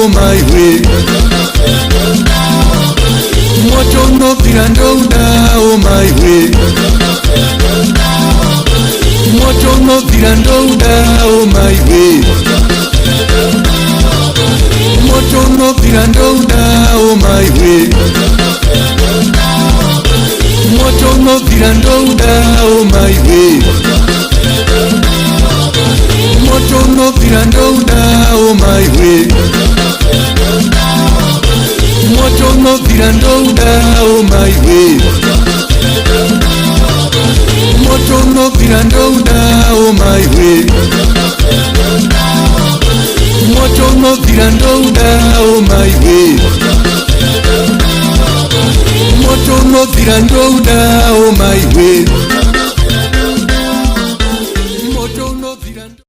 oh my way. Moto no pirandouda, oh my way. Moto no pirandouda, oh my way. Moto no pirandouda, oh my way. Moto no pirandouda, oh my way. Moto no pirandouda, oh my way. Moto no pirandouda, oh my way. Moto no pirandouda, oh my way. Moto no pirandouda, oh my way. Moto no pirandouda, oh my way. Moto no pirandouda.